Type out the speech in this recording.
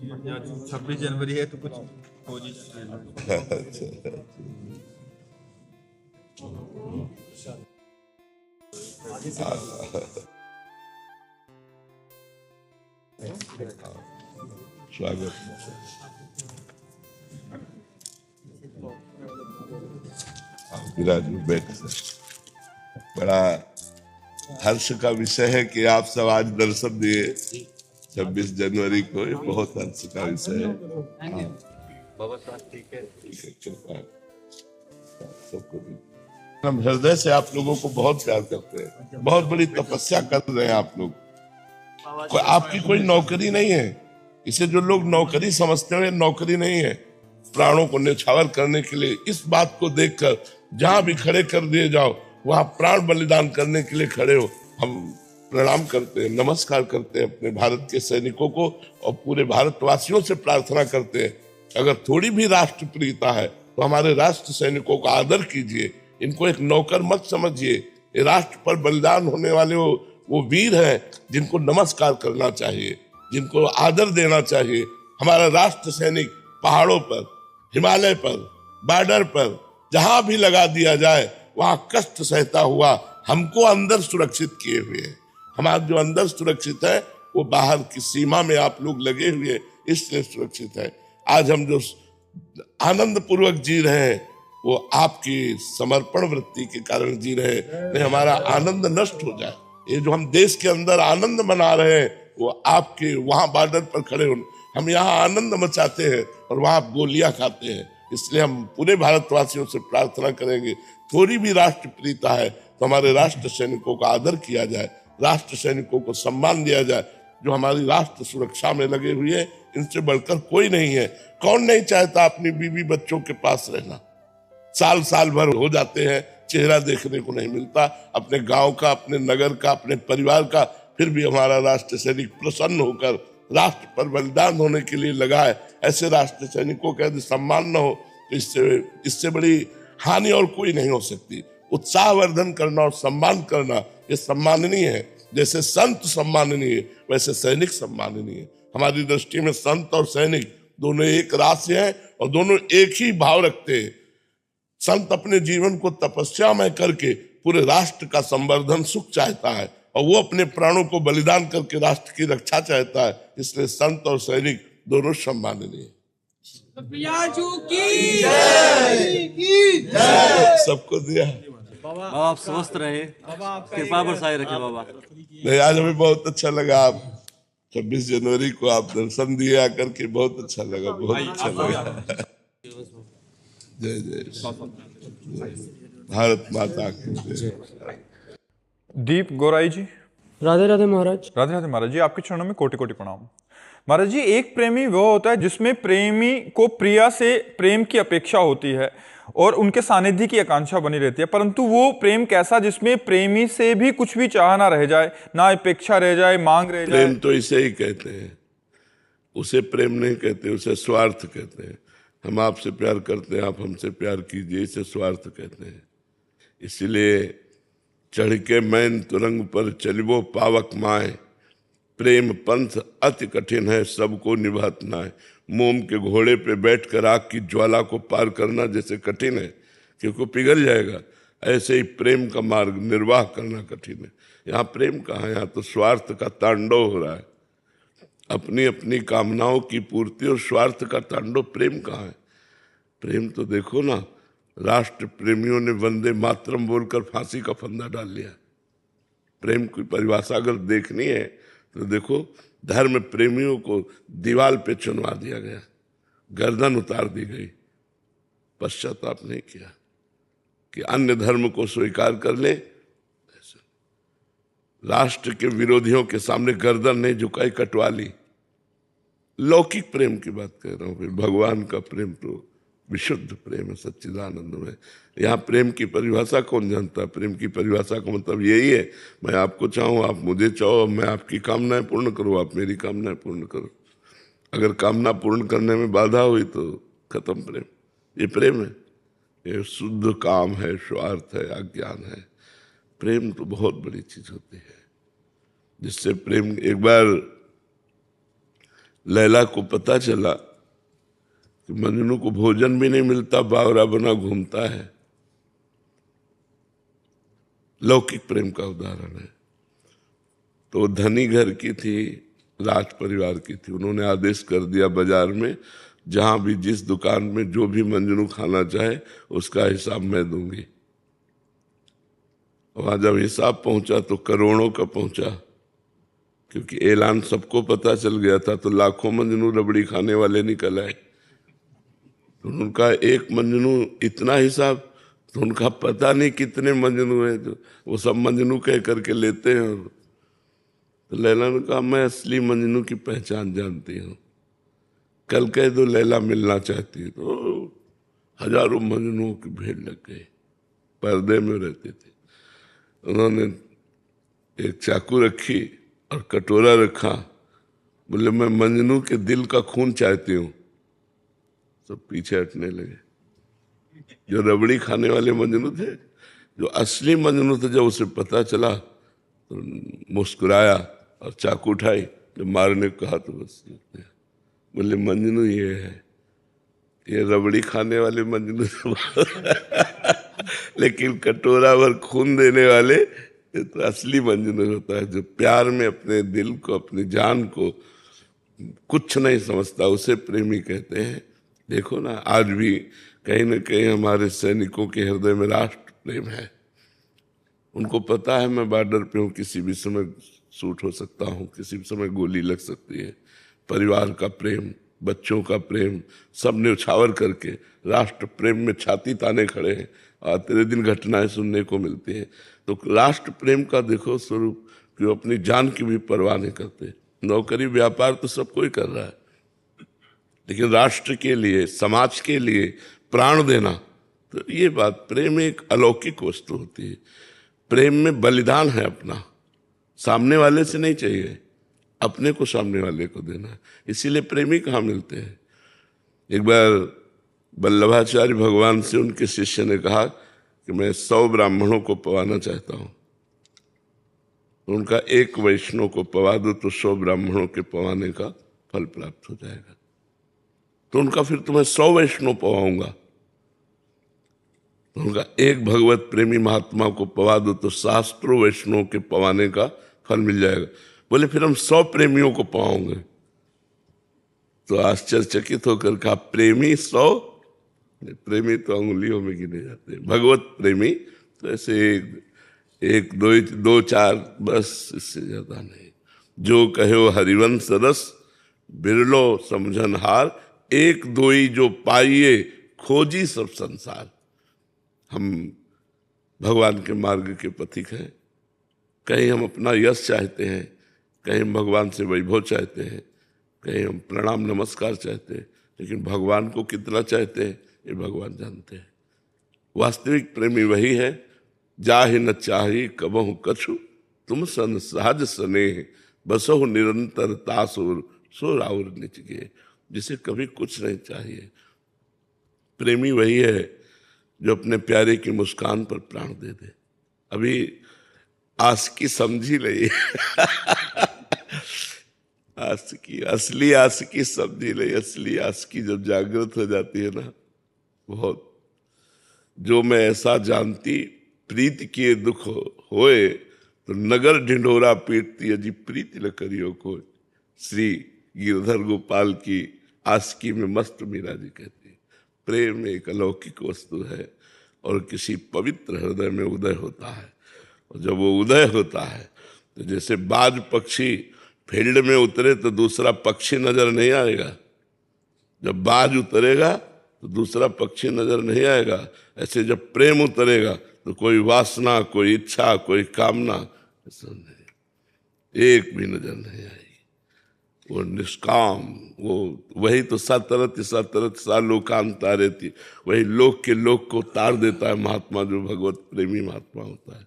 26 जनवरी है तो कुछ कोशिश। स्वागत। बड़ा हर्ष का विषय है कि आप सब आज दर्शन दिए 26 जनवरी को। ये बहुत हर्ष का विषय है। ठीक है। सबको हम हृदय से आप लोगों को बहुत प्यार करते हैं। बहुत बड़ी तपस्या कर रहे हैं आप लोग। आपकी कोई नौकरी नहीं है। इसे जो लोग नौकरी समझते हैं, नौकरी नहीं है। प्राणों को न्यौछावर करने के लिए इस बात को देखकर जहां भी खड़े कर दिए जाओ, वहां प्राण बलिदान करने के लिए खड़े हो। हम प्रणाम करते हैं, नमस्कार करते हैं अपने भारत के सैनिकों को और पूरे भारतवासियों से प्रार्थना करते हैं, अगर थोड़ी भी राष्ट्रप्रियता है तो हमारे राष्ट्र सैनिकों का आदर कीजिए। इनको एक नौकर मत समझिए। ये राष्ट्र पर बलिदान होने वाले वो वीर हैं जिनको नमस्कार करना चाहिए, जिनको आदर देना चाहिए। हमारा राष्ट्र सैनिक पहाड़ों पर, हिमालय पर, बॉर्डर पर जहां भी लगा दिया जाए वहां कष्ट सहता हुआ हमको अंदर सुरक्षित किए हुए है। हमारा जो अंदर सुरक्षित है वो बाहर की सीमा में आप लोग लगे हुए, इसलिए सुरक्षित है। आज हम जो आनंद पूर्वक जी रहे हैं वो आपकी समर्पण वृत्ति के कारण जी रहे हैं। नहीं हमारा आनंद नष्ट हो जाए। ये जो हम देश के अंदर आनंद मना रहे हैं वो आपके वहां बॉर्डर पर खड़े हो, हम यहाँ आनंद मचाते हैं और वहां आप गोलियां खाते हैं। इसलिए हम पूरे भारतवासियों से प्रार्थना करेंगे, थोड़ी भी राष्ट्रप्रियता है तो हमारे राष्ट्र सैनिकों का आदर किया जाए, राष्ट्र सैनिकों को सम्मान दिया जाए जो हमारी राष्ट्र सुरक्षा में लगे हुए हैं। इनसे बढ़कर कोई नहीं है। कौन नहीं चाहता अपनी बीवी बच्चों के पास रहना। साल साल भर हो जाते हैं, चेहरा देखने को नहीं मिलता अपने गांव का, अपने नगर का, अपने परिवार का। फिर भी हमारा राष्ट्र सैनिक प्रसन्न होकर राष्ट्र पर बलिदान होने के लिए लगा है। ऐसे राष्ट्र सैनिकों का यदि सम्मान न हो तो इससे बड़ी हानि और कोई नहीं हो सकती। उत्साहवर्धन करना और सम्मान करना ये सम्माननीय है। जैसे संत सम्माननीय है वैसे सैनिक सम्माननीय है। हमारी दृष्टि में संत और सैनिक दोनों एक राशि हैं और दोनों एक ही भाव रखते हैं। संत अपने जीवन को तपस्या में करके पूरे राष्ट्र का संवर्धन सुख चाहता है और वो अपने प्राणों को बलिदान करके राष्ट्र की रक्षा चाहता है। इसलिए संत और सैनिक दोनों सम्माननीय है। सबको दिया। बाबा आप स्वस्थ रहे, कृपा बरसाए रखे बाबा। नहीं आज हमें बहुत अच्छा लगा। आप 26 जनवरी को आप दर्शन दिए आकर के, बहुत अच्छा लगा, बहुत अच्छा लगा। जय जय भारत माता की। दीप गोराई जी। राधे राधे महाराज। राधे राधे महाराज जी, आपके चरणों में कोटि कोटि प्रणाम। महाराज जी, एक प्रेमी वो होता है जिसमें प्रेमी को प्रिया से प्रेम की अपेक्षा होती है और उनके सानिध्य की आकांक्षा बनी रहती है, परंतु वो प्रेम कैसा जिसमें प्रेमी से भी कुछ भी चाह ना रह जाए, ना अपेक्षा रह जाए, मांग रह जाए। प्रेम तो इसे ही कहते हैं, उसे प्रेम नहीं कहते, उसे स्वार्थ कहते हैं। हम आपसे प्यार करते हैं, आप हमसे प्यार कीजिए, इसे स्वार्थ कहते हैं। इसीलिए चढ़ के मैन तुरंग पर चलिबो पावक माए, प्रेम पंथ अति कठिन है सबको निभात ना है। मोम के घोड़े पे बैठकर आग की ज्वाला को पार करना जैसे कठिन है क्योंकि पिघल जाएगा, ऐसे ही प्रेम का मार्ग निर्वाह करना कठिन है। यहाँ प्रेम कहाँ है, यहाँ तो स्वार्थ का तांडव हो रहा है। अपनी अपनी कामनाओं की पूर्ति और स्वार्थ का तांडव। प्रेम कहाँ है? प्रेम तो देखो ना, राष्ट्र प्रेमियों ने वंदे मातरम बोलकर फांसी का फंदा डाल लिया। प्रेम की परिभाषा अगर देखनी है तो देखो, धर्म प्रेमियों को दीवार पे चुनवा दिया गया, गर्दन उतार दी गई, पश्चाताप नहीं किया कि अन्य धर्म को स्वीकार कर ले। राष्ट्र के विरोधियों के सामने गर्दन नहीं झुकाई, कटवा ली। लौकिक प्रेम की बात कह रहा हूं। फिर भगवान का प्रेम तो विशुद्ध प्रेम है, सच्चिदानंद में। यहाँ प्रेम की परिभाषा कौन जानता? प्रेम की परिभाषा का मतलब यही है, मैं आपको चाहूँ, आप मुझे चाहो, मैं आपकी कामनाएं पूर्ण करूँ, आप मेरी कामनाएं पूर्ण करो। अगर कामना पूर्ण करने में बाधा हुई तो खत्म प्रेम। ये प्रेम है, ये शुद्ध काम है, स्वार्थ है, अज्ञान है। प्रेम तो बहुत बड़ी चीज होती है, जिससे प्रेम। एक बार लैला को पता चला कि मजनू को भोजन भी नहीं मिलता, बावरा बना घूमता है। लौकिक प्रेम का उदाहरण है। तो धनी घर की थी, राज परिवार की थी। उन्होंने आदेश कर दिया बाजार में, जहां भी जिस दुकान में जो भी मंजनू खाना चाहे उसका हिसाब मैं दूंगी। वहां जब हिसाब पहुंचा तो करोड़ों का पहुंचा, क्योंकि ऐलान सबको पता चल गया था। तो लाखों मंजनू रबड़ी खाने वाले निकल आए। तो उनका एक मंजनू इतना हिसाब, तो उनका पता नहीं कितने मंजनू हैं, तो वो सब मंजनू कह करके लेते हैं। तो लैला ने कहा, मैं असली मंजनू की पहचान जानती हूँ, कल कह दो लैला मिलना चाहती है। तो हजारों मंजनुओं की भीड़ लग गई, पर्दे में रहते थे। उन्होंने एक चाकू रखी और कटोरा रखा, बोले मैं मंजनू के दिल का खून चाहती हूँ। सब पीछे हटने लगे। जो रबड़ी खाने वाले मंजनू थे, जो असली मंजनू थे, जब उसे पता चला तो मुस्कुराया और चाकू उठाई। जब मारने को कहा तो बस बोले मंजनू ये है, ये रबड़ी खाने वाले मंजनू लेकिन कटोरा भर खून देने वाले ये तो असली मंजनू होता है, जो प्यार में अपने दिल को, अपनी जान को कुछ नहीं समझता, उसे प्रेमी कहते हैं। देखो ना, आज भी कहीं न कहीं हमारे सैनिकों के हृदय में राष्ट्र प्रेम है। उनको पता है मैं बॉर्डर पे हूँ, किसी भी समय शूट हो सकता हूँ, किसी भी समय गोली लग सकती है। परिवार का प्रेम, बच्चों का प्रेम, सब न्यौछावर करके राष्ट्र प्रेम में छाती ताने खड़े हैं। और तेरे दिन घटनाएं सुनने को मिलती हैं। तो राष्ट्र प्रेम का देखो स्वरूप कि वो अपनी जान की भी परवाह नहीं करते। नौकरी व्यापार तो सब कोई कर रहा है, लेकिन राष्ट्र के लिए, समाज के लिए प्राण देना, तो ये बात, प्रेम एक अलौकिक वस्तु होती है। प्रेम में बलिदान है अपना, सामने वाले से नहीं चाहिए, अपने को सामने वाले को देना है। इसीलिए प्रेमी कहाँ मिलते हैं। एक बार वल्लभाचार्य भगवान से उनके शिष्य ने कहा कि मैं 100 ब्राह्मणों को पवाना चाहता हूं। उनका एक वैष्णव को पवा दो तो 100 ब्राह्मणों के पवाने का फल प्राप्त हो जाएगा। तो उनका फिर तो मैं 100 वैष्णव पवाऊंगा। तो उनका एक भगवत प्रेमी महात्मा को पवा दो तो शास्त्रों वैष्णव के पवाने का फल मिल जाएगा। बोले फिर हम 100 प्रेमियों को पवाओगे। तो आश्चर्यचकित होकर कहा, प्रेमी 100? प्रेमी तो अंगुलियों में गिने जाते हैं, भगवत प्रेमी तो ऐसे एक दो चार, बस, इससे ज्यादा नहीं। जो कहो हरिवंश रस बिरलो समझनहार, एक दोई जो पाइए खोजी सब संसार। हम भगवान के मार्ग के पथिक हैं। कहीं हम अपना यश चाहते हैं, कहीं हम भगवान से वैभव चाहते हैं, कहीं हम प्रणाम नमस्कार चाहते हैं, लेकिन भगवान को कितना चाहते हैं ये भगवान जानते हैं। वास्तविक प्रेमी वही है, जाहि न चाही कबहु कछु, तुम सन सहज स्नेह बसहु निरंतर तासुर सो राउर निच गए। जिसे कभी कुछ नहीं चाहिए। प्रेमी वही है जो अपने प्यारे की मुस्कान पर प्राण दे दे। अभी आशिकी समझी नहीं आशिकी, असली आशिकी समझी नहीं। असली आशिकी जब जागृत हो जाती है ना, बहुत, जो मैं ऐसा जानती प्रीत किए दुख होए, तो नगर ढिंढोरा पीटती अजी प्रीति न करियो को। श्री गिरधर गोपाल की आशिकी में मस्त मीरा जी कहती है, प्रेम एक अलौकिक वस्तु है और किसी पवित्र हृदय में उदय होता है। और जब वो उदय होता है तो जैसे बाज पक्षी फील्ड में उतरे तो दूसरा पक्षी नजर नहीं आएगा, जब बाज उतरेगा तो दूसरा पक्षी नजर नहीं आएगा। ऐसे जब प्रेम उतरेगा तो कोई वासना, कोई इच्छा, कोई कामना ऐसा नहीं, एक भी नजर नहीं आएगी। वो निष्काम, वो वही तो सतरत सा लोकांता रहती, वही लोक के लोक को तार देता है महात्मा, जो भगवत प्रेमी महात्मा होता है।